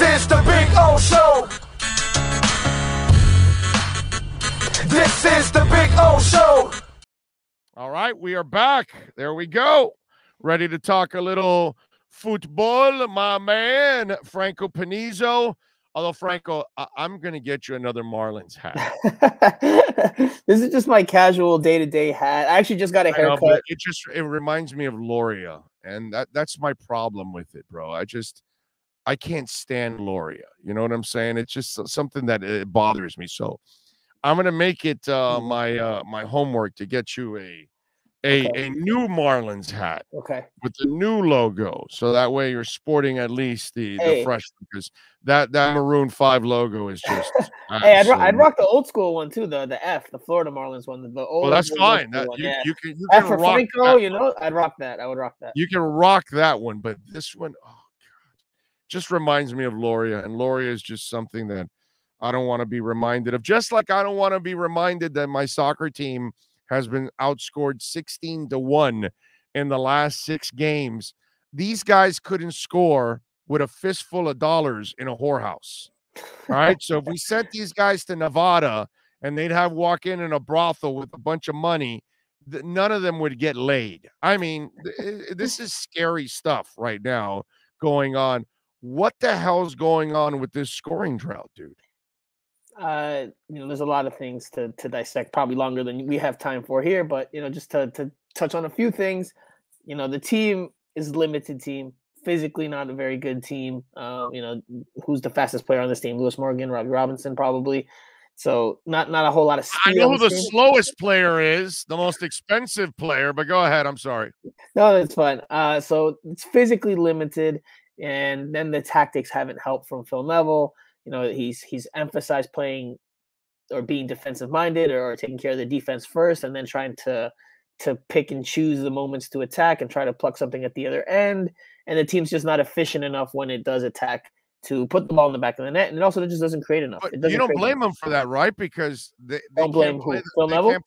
This is the Big O Show. This is the Big O Show. All right, we are back. There we go. Ready to talk a little football, my man, Franco Panizo. Although, Franco, I'm going to get you another Marlins hat. This is just my casual day-to-day hat. I actually just got a haircut. Know, it reminds me of Loria, and that's my problem with it, bro. I can't stand Loria. You know what I'm saying? It's just something that it bothers me. So I'm going to make it my homework to get you a new Marlins hat, with the new logo, so that way you're sporting at least the fresh, because that Maroon 5 logo is just hey, I'd rock the old school one too, the F, the Florida Marlins one, the old. Well, that's fine. You can F for rock Franco, that. you know, I'd rock that. I would rock that. You can rock that one, but this one, oh god, just reminds me of Loria, and Loria is just something that I don't want to be reminded of. Just like I don't want to be reminded that my soccer team has been outscored 16-1 in the last 6 games. These guys couldn't score with a fistful of dollars in a whorehouse. All right. So if we sent these guys to Nevada and they'd have walk in a brothel with a bunch of money, none of them would get laid. I mean, this is scary stuff right now going on. What the hell's going on with this scoring drought, dude? There's a lot of things to dissect, probably longer than we have time for here, but just to touch on a few things. The team is a limited team, physically not a very good team. Who's the fastest player on this team? Lewis Morgan, Robbie Robinson, probably. So not a whole lot of speed. I know who the slowest player is, the most expensive player, but go ahead. I'm sorry. No, that's fine. So it's physically limited, and then the tactics haven't helped from Phil Neville. He's emphasized playing or being defensive minded or taking care of the defense first, and then trying to pick and choose the moments to attack and try to pluck something at the other end. And the team's just not efficient enough when it does attack to put the ball in the back of the net. And also it just doesn't create enough. But you don't blame them for that, right? Because they don't blame who? Phil Neville?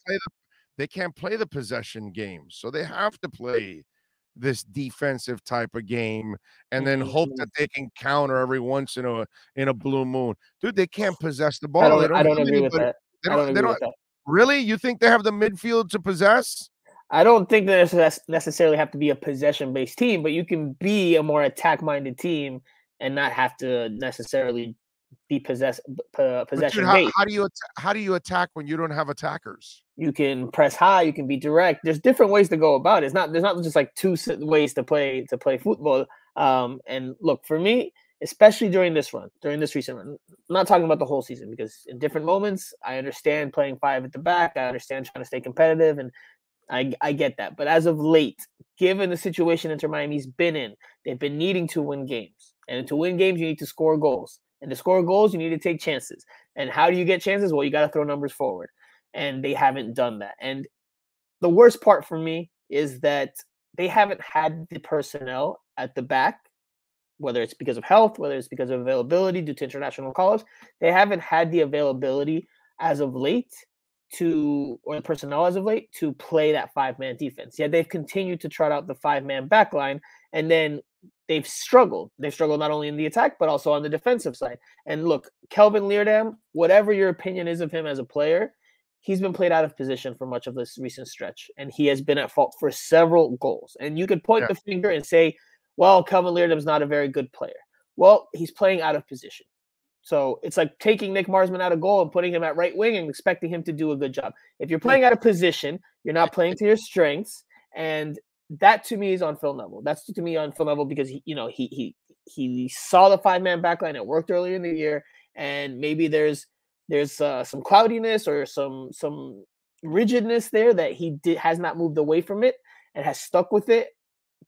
They can't play the possession game. So they have to play this defensive type of game and then hope that they can counter every once in a blue moon. Dude, they can't possess the ball. I don't agree with that. They don't. Really? You think they have the midfield to possess? I don't think they necessarily have to be a possession-based team, but you can be a more attack-minded team and not have to necessarily be possession-based. How do you attack when you don't have attackers? You can press high. You can be direct. There's different ways to go about it. There's not just like 2 ways to play football. And look, for me, especially during this recent run, I'm not talking about the whole season, because in different moments, I understand playing 5 at the back. I understand trying to stay competitive, and I get that. But as of late, given the situation Inter Miami's been in, they've been needing to win games. And to win games, you need to score goals. And to score goals, you need to take chances. And how do you get chances? Well, you got to throw numbers forward. And they haven't done that. And the worst part for me is that they haven't had the personnel at the back, whether it's because of health, whether it's because of availability due to international calls. They haven't had the availability as of late or the personnel as of late to play that 5-man defense. Yet they've continued to trot out the 5-man backline, and then they've struggled. They've struggled not only in the attack, but also on the defensive side. And look, Kelvin Leerdam, whatever your opinion is of him as a player, he's been played out of position for much of this recent stretch, and he has been at fault for several goals. And you could point the finger and say, well, Kelvin Leerdam's not a very good player. Well, he's playing out of position. So it's like taking Nick Marsman out of goal and putting him at right wing and expecting him to do a good job. If you're playing out of position, you're not playing to your strengths. And that to me is on Phil Neville. That's to me on Phil Neville, because he saw the 5-man backline. It worked earlier in the year, and maybe there's some cloudiness or some rigidness there that he has not moved away from it and has stuck with it,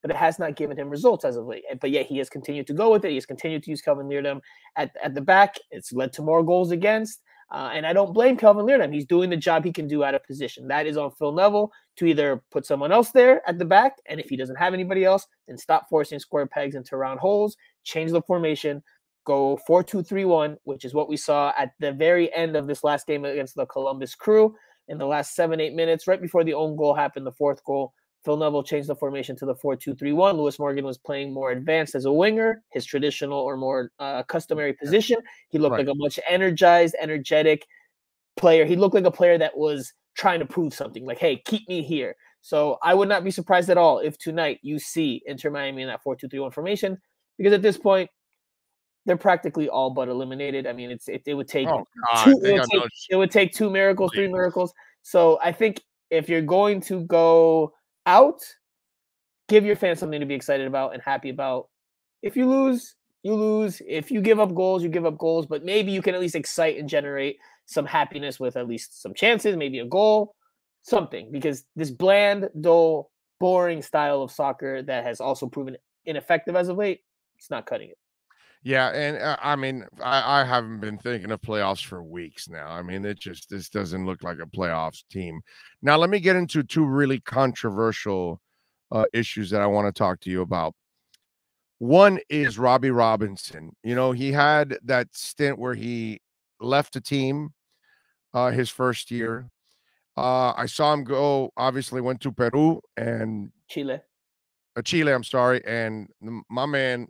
but it has not given him results as of late. But yet he has continued to go with it. He has continued to use Kelvin Leerdam at the back. It's led to more goals against. And I don't blame Kelvin Leerdam. He's doing the job he can do out of position. That is on Phil Neville to either put someone else there at the back, and if he doesn't have anybody else, then stop forcing square pegs into round holes, change the formation, go 4-2-3-1, which is what we saw at the very end of this last game against the Columbus Crew in the last 7-8 minutes, right before the own goal happened, the 4th goal Phil Neville changed the formation to the 4-2-3-1. Lewis Morgan was playing more advanced as a winger, his traditional or more customary position. He looked like a much energized, energetic player. He looked like a player that was trying to prove something, like, hey, keep me here. So I would not be surprised at all if tonight you see Inter Miami in that 4-2-3-1 formation, because at this point, they're practically all but eliminated. I mean, it would take it would take 2 miracles, 3 miracles. So I think if you're going to go out, give your fans something to be excited about and happy about. If you lose, you lose. If you give up goals, you give up goals. But maybe you can at least excite and generate some happiness with at least some chances, maybe a goal, something. Because this bland, dull, boring style of soccer that has also proven ineffective as of late, it's not cutting it. Yeah, and I mean, I haven't been thinking of playoffs for weeks now. I mean, this doesn't look like a playoffs team. Now, let me get into 2 really controversial issues that I want to talk to you about. One is Robbie Robinson. You know, he had that stint where he left the team his first year. I saw him go, obviously went to Peru and Chile, I'm sorry, and my man,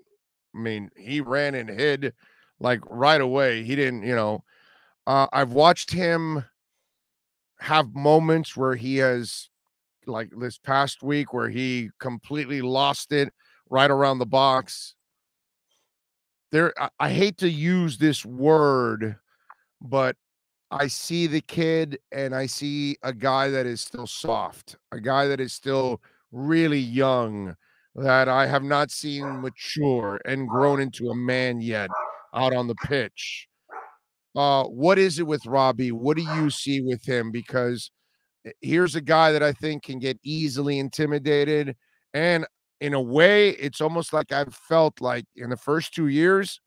I mean, he ran and hid like right away. He didn't, you know, I've watched him have moments where he has, like this past week, where he completely lost it right around the box. I hate to use this word, but I see the kid and I see a guy that is still soft, a guy that is still really young, that I have not seen mature and grown into a man yet out on the pitch. What is it with Robbie? What do you see with him? Because here's a guy that I think can get easily intimidated. And in a way, it's almost like I've felt like in the first 2 years,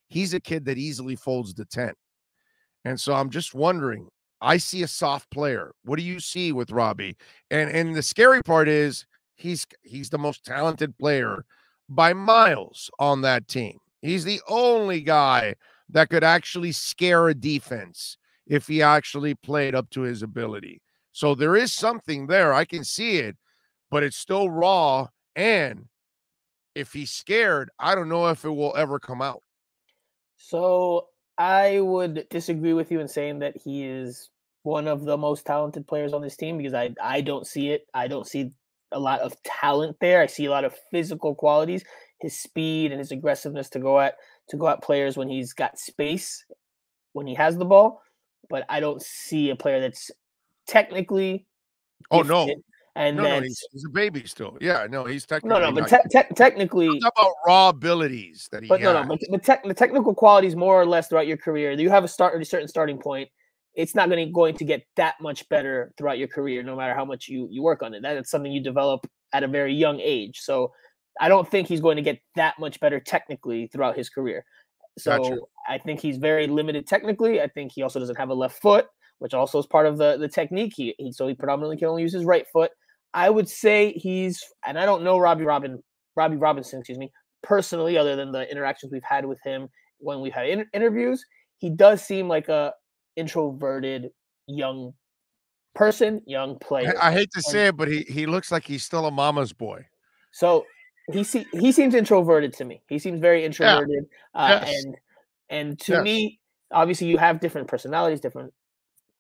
he's a kid that easily folds the tent. And so I'm just wondering, I see a soft player. What do you see with Robbie? And the scary part is he's the most talented player by miles on that team. He's the only guy that could actually scare a defense if he actually played up to his ability. So there is something there. I can see it, but it's still raw. And if he's scared, I don't know if it will ever come out. So I would disagree with you in saying that he is one of the most talented players on this team, because I don't see it. I don't see a lot of talent there. I see a lot of physical qualities, his speed and his aggressiveness to go at players when he's got space, when he has the ball. But I don't see a player that's technically gifted. And no, he's a baby still. Yeah, no, he's technically but technically, it's about raw abilities that he has. The technical qualities, more or less, throughout your career, you have a certain starting point. It's not going to get that much better throughout your career, no matter how much you work on it. That's something you develop at a very young age. So I don't think he's going to get that much better technically throughout his career. So gotcha. I think he's very limited technically. I think he also doesn't have a left foot, which also is part of the technique. So he predominantly can only use his right foot. I would say and I don't know Robbie Robinson, personally, other than the interactions we've had with him when we've had interviews. He does seem like a introverted young person, young player. I hate to say it, but he looks like he's still a mama's boy. So he seems introverted to me. He seems very introverted. Yeah. Yes. And to me, obviously, you have different personalities, different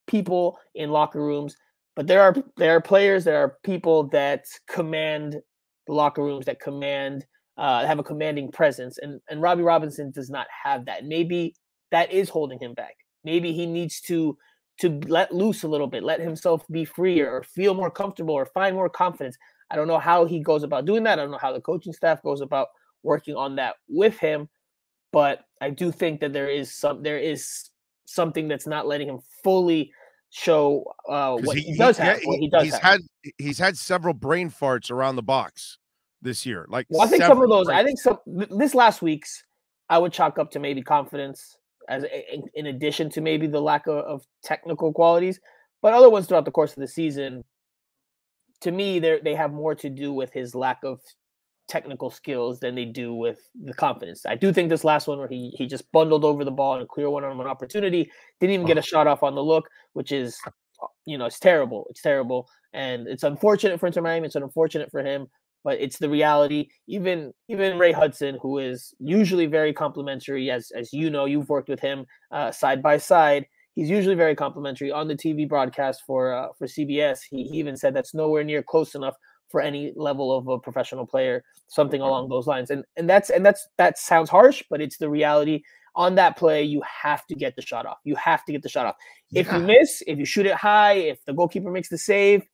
people in locker rooms. But there are players, there are people that command the locker rooms, that have a commanding presence, and Robbie Robinson does not have that. Maybe that is holding him back. Maybe he needs to let loose a little bit, let himself be freer, or feel more comfortable, or find more confidence. I don't know how he goes about doing that. I don't know how the coaching staff goes about working on that with him, but I do think that there is something that's not letting him fully show what he does have. He's had several brain farts around the box this year. Like, well, I think some of those. I think this last week's I would chalk up to maybe confidence, as in addition to maybe the lack of technical qualities. But other ones throughout the course of the season, to me, they have more to do with his lack of technical skills than they do with the confidence. I do think this last one, where he just bundled over the ball in a clear one-on-one opportunity, didn't even get a shot off on the look, which is it's terrible. It's terrible, and it's unfortunate for Inter Miami. It's unfortunate for him, but it's the reality. Even Ray Hudson, who is usually very complimentary, as you know, you've worked with him side by side. He's usually very complimentary on the TV broadcast for CBS. He even said that's nowhere near close enough for any level of a professional player, something along those lines. And that sounds harsh, but it's the reality. On that play, you have to get the shot off. You have to get the shot off. If you miss, if you shoot it high, if the goalkeeper makes the save,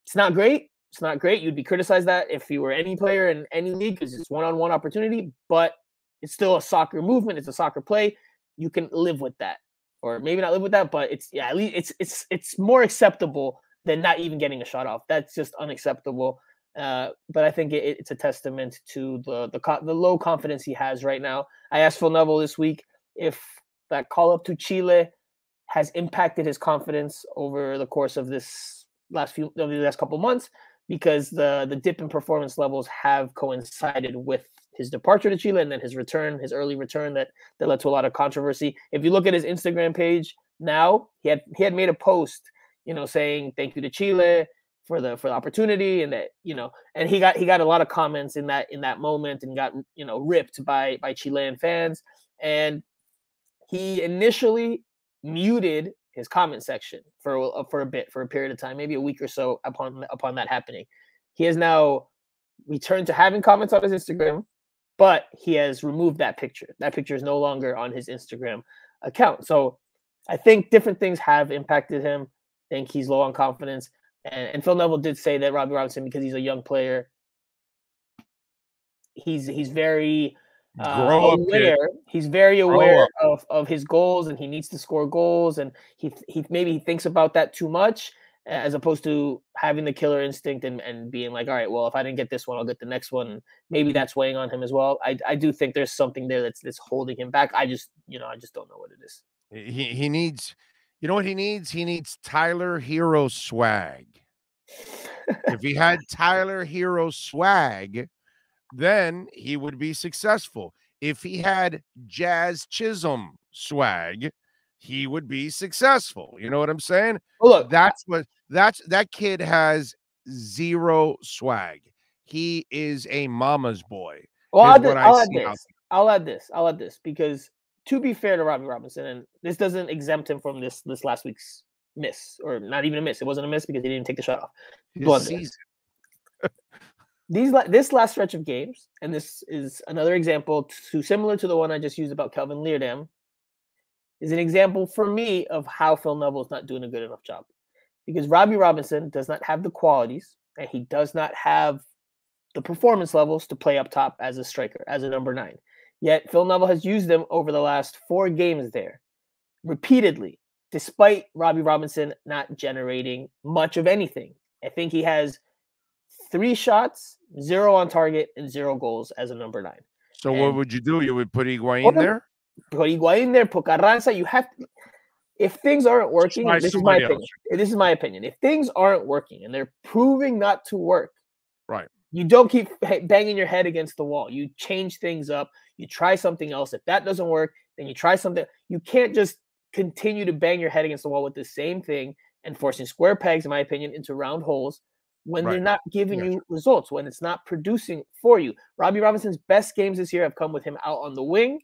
it's not great. It's not great. You'd be criticized that if you were any player in any league because it's one-on-one opportunity, but it's still a soccer movement. It's a soccer play. You can live with that. Or maybe not live with that, but at least it's more acceptable than not even getting a shot off. That's just unacceptable. But I think it's a testament to the low confidence he has right now. I asked Phil Neville this week if that call up to Chile has impacted his confidence over the course of the last couple months, because the dip in performance levels have coincided with his departure to Chile and then his early return that led to a lot of controversy. If you look at his Instagram page now, he had made a post, saying thank you to Chile for the opportunity, and that, and he got a lot of comments in that moment and got, ripped by Chilean fans. And he initially muted his comment section for a period of time, maybe a week or so upon that happening. He has now returned to having comments on his Instagram, but he has removed that picture. That picture is no longer on his Instagram account. So I think different things have impacted him. I think he's low on confidence. And Phil Neville did say that Robbie Robinson, because he's a young player, he's very aware. He's very aware of his goals, and he needs to score goals. And he maybe he thinks about that too much, as opposed to having the killer instinct and being like, all right, well, if I didn't get this one, I'll get the next one. Maybe that's weighing on him as well. I do think there's something there that's holding him back. I just don't know what it is. He needs, what he needs? He needs Tyler Hero swag. If he had Tyler Hero swag, then he would be successful. If he had Jazz Chisholm swag, he would be successful. You know what I'm saying? Well, look, that kid has zero swag. He is a mama's boy. Well, I'll add this because, to be fair to Robbie Robinson, and this doesn't exempt him from this last week's miss, or not even a miss. It wasn't a miss because he didn't take the shot off. This last stretch of games, and this is another example similar to the one I just used about Kelvin Leerdam, is an example for me of how Phil Neville is not doing a good enough job. Because Robbie Robinson does not have the qualities, and he does not have the performance levels to play up top as a striker, as a number 9. Yet Phil Neville has used them over the last 4 games there, repeatedly, despite Robbie Robinson not generating much of anything. I think he has 3 shots, 0 on target, and 0 goals as a number 9. So what would you do? You would put Higuain there? Put Higuain there, put Carranza. You have to, if things aren't working, this is my opinion. This is my opinion. If things aren't working and they're proving not to work, right, you don't keep banging your head against the wall. You change things up. You try something else. If that doesn't work, then you try something. You can't just continue to bang your head against the wall with the same thing and forcing square pegs, in my opinion, into round holes when they're not giving you results, when it's not producing for you. Robbie Robinson's best games this year have come with him out on the wing.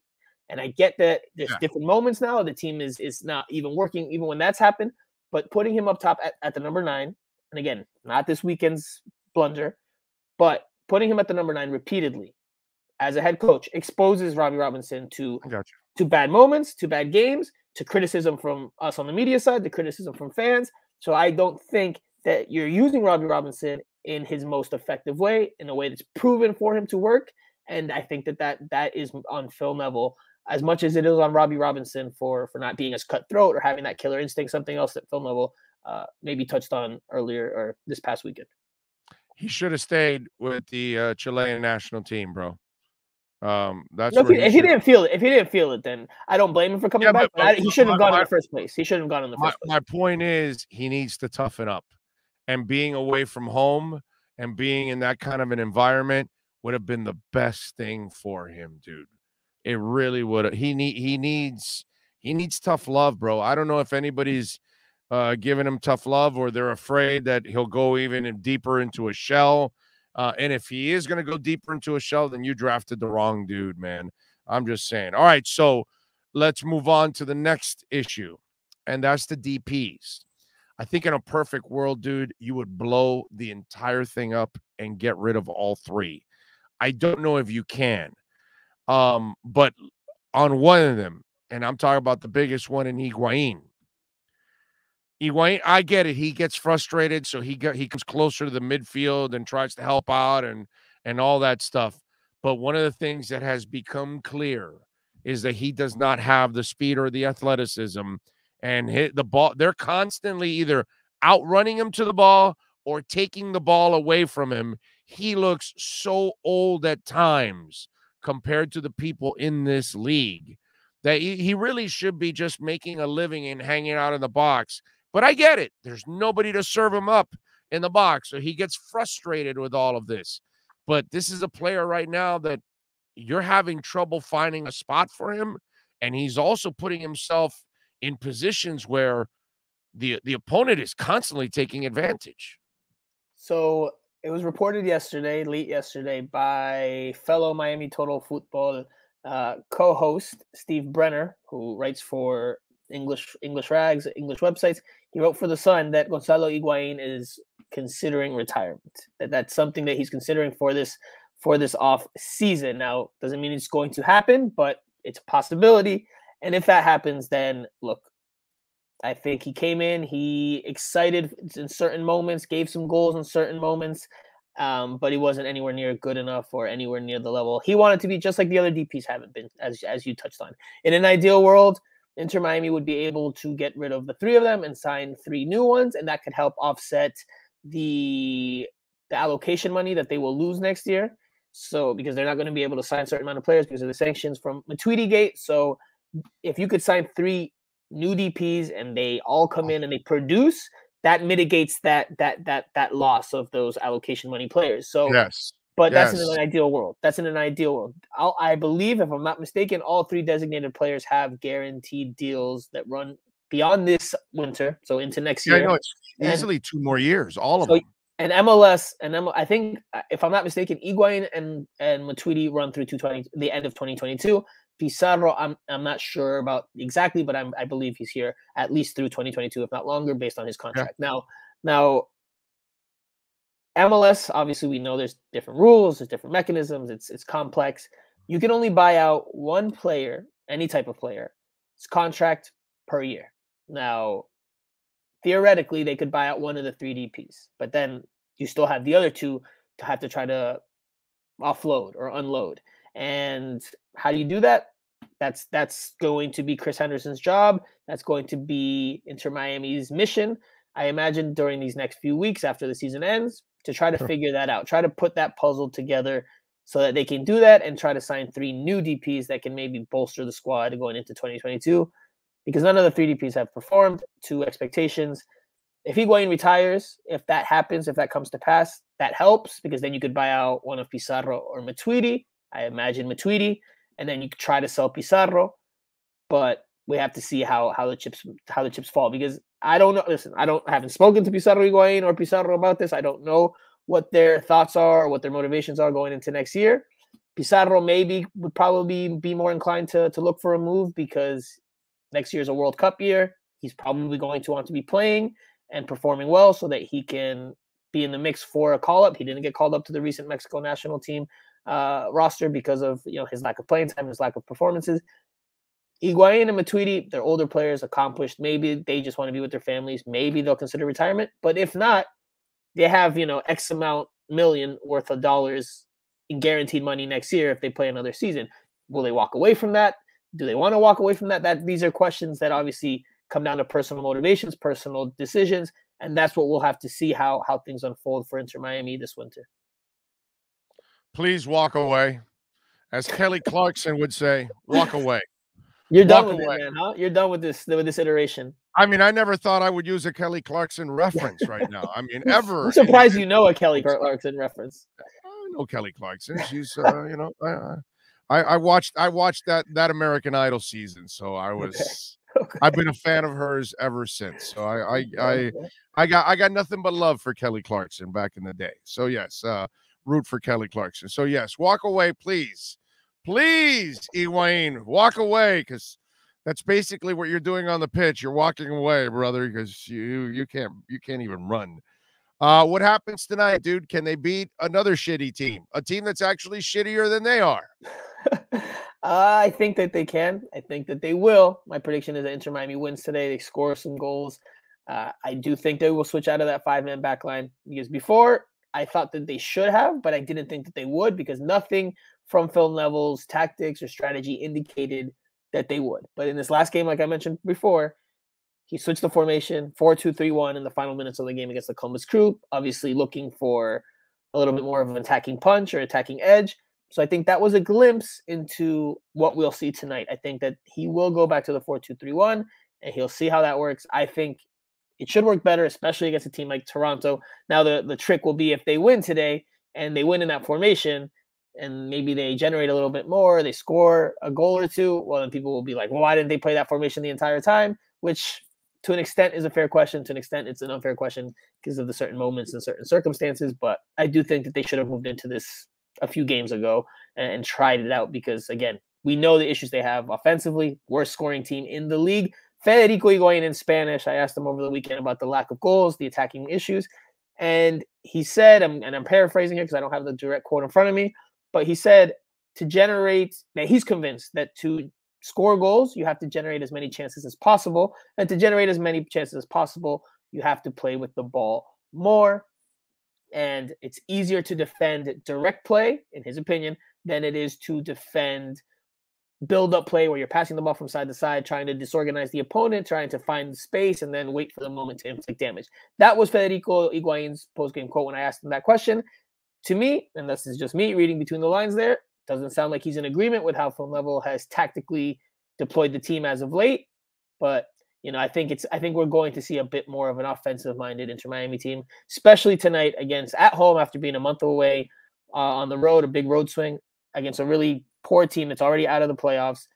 And I get that there's different moments now. The team is not even working, even when that's happened. But putting him up top at the number 9, and again, not this weekend's blunder, but putting him at the number 9 repeatedly as a head coach exposes Robbie Robinson to bad moments, to bad games, to criticism from us on the media side, to criticism from fans. So I don't think that you're using Robbie Robinson in his most effective way, in a way that's proven for him to work. And I think that is on Phil Neville as much as it is on Robbie Robinson for not being as cutthroat or having that killer instinct, something else that Phil Neville maybe touched on earlier or this past weekend. He should have stayed with the Chilean national team, bro. That's if he didn't feel it, then I don't blame him for coming back. But he shouldn't have gone in the first place. He shouldn't have gone in the first place. My point is, he needs to toughen up, and being away from home and being in that kind of an environment would have been the best thing for him, dude. It really would. He needs tough love, bro. I don't know if anybody's giving him tough love, or they're afraid that he'll go even deeper into a shell. And if he is going to go deeper into a shell, then you drafted the wrong dude, man. I'm just saying. All right, so let's move on to the next issue, and that's the DPs. I think in a perfect world, dude, you would blow the entire thing up and get rid of all three. I don't know if you can. But on one of them, and I'm talking about the biggest one in Higuain, I get it. He gets frustrated, so he comes closer to the midfield and tries to help out and all that stuff. But one of the things that has become clear is that he does not have the speed or the athleticism, and hit the ball. They're constantly either outrunning him to the ball or taking the ball away from him. He looks so old at times compared to the people in this league that he really should be just making a living and hanging out in the box. But I get it. There's nobody to serve him up in the box, so he gets frustrated with all of this. But this is a player right now that you're having trouble finding a spot for him, and he's also putting himself in positions where the opponent is constantly taking advantage. So it was reported yesterday, late yesterday, by fellow Miami Total Football co-host Steve Brenner, who writes for English Rags, English websites. He wrote for The Sun that Gonzalo Higuain is considering retirement. That's something that he's considering for this off season. Now, doesn't mean it's going to happen, but it's a possibility. And if that happens, then look, I think he came in, he excited in certain moments, gave some goals in certain moments, but he wasn't anywhere near good enough or anywhere near the level he wanted to be, just like the other DPs haven't been, as you touched on. In an ideal world, Inter Miami would be able to get rid of the three of them and sign three new ones, and that could help offset the allocation money that they will lose next year. So because they're not going to be able to sign a certain amount of players because of the sanctions from Matuidi Gate. So if you could sign three new DPs and they all come in and they produce, that mitigates that loss of those allocation money players. So yes. But that's in an ideal world. I believe, if I'm not mistaken, all three designated players have guaranteed deals that run beyond this winter, so into next year. I know it's easily 2 more years, all of them. And MLS, I think, if I'm not mistaken, Higuain and Matuidi run through the end of 2022. Pizarro, I'm not sure about exactly, but I believe he's here at least through 2022, if not longer, based on his contract. Yeah. Now. MLS, obviously, we know there's different rules, there's different mechanisms, it's complex. You can only buy out one player, any type of player, it's contract per year. Now, theoretically, they could buy out one of the three DPs, but then you still have the other two to have to try to offload or unload. And how do you do that? That's going to be Chris Henderson's job. That's going to be Inter Miami's mission, I imagine, during these next few weeks after the season ends, to try to figure that out, try to put that puzzle together so that they can do that and try to sign three new DPs that can maybe bolster the squad going into 2022, because none of the three DPs have performed to expectations. If Higuain retires, if that happens, if that comes to pass, that helps, because then you could buy out one of Pizarro or Matuidi. I imagine Matuidi, and then you could try to sell Pizarro, but we have to see how the chips fall, because I don't know. Listen, I haven't spoken to Pizarro Higuain or Pizarro about this. I don't know what their thoughts are, or what their motivations are going into next year. Pizarro would probably be more inclined to look for a move, because next year is a World Cup year. He's probably going to want to be playing and performing well so that he can be in the mix for a call-up. He didn't get called up to the recent Mexico national team roster because of his lack of playing time, his lack of performances. Higuain and Matuidi, they're older players, accomplished. Maybe they just want to be with their families. Maybe they'll consider retirement. But if not, they have, X amount million worth of dollars in guaranteed money next year if they play another season. Will they walk away from that? Do they want to walk away from that? These are questions that obviously come down to personal motivations, personal decisions, and that's what we'll have to see how things unfold for Inter Miami this winter. Please walk away. As Kelly Clarkson would say, walk away. You're done with it, man, huh? You're done with this iteration. I mean, I never thought I would use a Kelly Clarkson reference right now. I mean, ever. I'm surprised you know a Kelly Clarkson reference. I know Kelly Clarkson. She's, I watched that American Idol season, so I was I've been a fan of hers ever since. So I got nothing but love for Kelly Clarkson back in the day. So yes, root for Kelly Clarkson. So yes, walk away, please. Please, Higuain, walk away, because that's basically what you're doing on the pitch. You're walking away, brother, because you can't even run. What happens tonight, dude? Can they beat another shitty team? A team that's actually shittier than they are? I think that they can. I think that they will. My prediction is that Inter Miami wins today. They score some goals. I do think they will switch out of that 5-man back line, because before I thought that they should have, but I didn't think that they would, because nothing from Phil Neville's tactics or strategy indicated that they would. But in this last game, like I mentioned before, he switched the formation 4-2-3-1 in the final minutes of the game against the Columbus Crew, obviously looking for a little bit more of an attacking punch or attacking edge. So I think that was a glimpse into what we'll see tonight. I think that he will go back to the 4-2-3-1, and he'll see how that works. I think it should work better, especially against a team like Toronto. Now, the trick will be if they win today and they win in that formation, and maybe they generate a little bit more, they score a goal or two, well, then people will be like, well, why didn't they play that formation the entire time? Which, to an extent, is a fair question. To an extent, it's an unfair question because of the certain moments and certain circumstances. But I do think that they should have moved into this a few games ago and tried it out, because, again, we know the issues they have offensively. Worst scoring team in the league. Federico Higuain in Spanish, I asked him over the weekend about the lack of goals, the attacking issues. And he said, and I'm paraphrasing here because I don't have the direct quote in front of me, but he said that he's convinced that to score goals, you have to generate as many chances as possible. And to generate as many chances as possible, you have to play with the ball more. And it's easier to defend direct play, in his opinion, than it is to defend build-up play where you're passing the ball from side to side, trying to disorganize the opponent, trying to find space, and then wait for the moment to inflict damage. That was Federico Higuain's post-game quote when I asked him that question. To me, and this is just me reading between the lines there, doesn't sound like he's in agreement with how Phil Neville has tactically deployed the team as of late. But I think we're going to see a bit more of an offensive-minded Inter Miami team, especially tonight at home after being a month away on the road, a big road swing against a really poor team that's already out of the playoffs.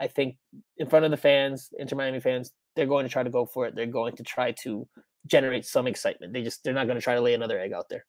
I think in front of the fans, Inter Miami fans, they're going to try to go for it. They're going to try to generate some excitement. They're not going to try to lay another egg out there.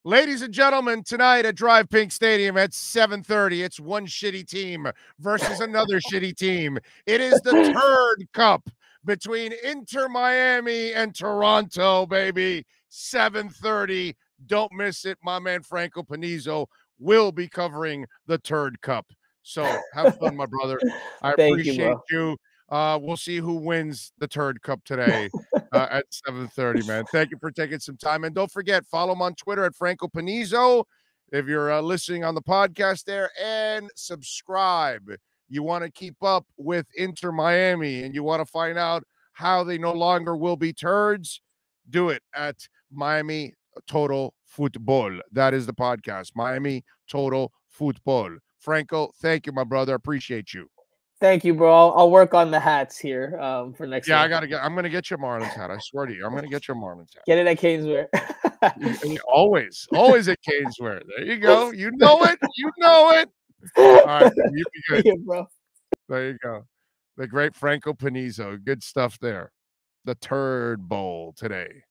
Ladies and gentlemen, tonight at Drive Pink Stadium at 7:30, it's one shitty team versus another shitty team. It is the Turd Cup between Inter Miami and Toronto, baby. 7:30. Don't miss it. My man Franco Panizo will be covering the Turd Cup. So have fun, my brother. I appreciate you. We'll see who wins the Turd Cup today at 7:30, man. Thank you for taking some time. And don't forget, follow him on Twitter at Franco Panizo if you're listening on the podcast there, and subscribe. You want to keep up with Inter Miami and you want to find out how they no longer will be turds, do it at Miami Total Football. That is the podcast, Miami Total Football. Franco, thank you, my brother. Appreciate you. Thank you, bro. I'll work on the hats here for next. Yeah, time. I'm gonna get your Marlins hat. I swear to you, I'm gonna get your Marlins hat. Get it at Caneswear. always at Caneswear. There you go. You know it. All right, you be good. Yeah, bro. There you go. The great Franco Panizo. Good stuff there. The Turd Bowl today.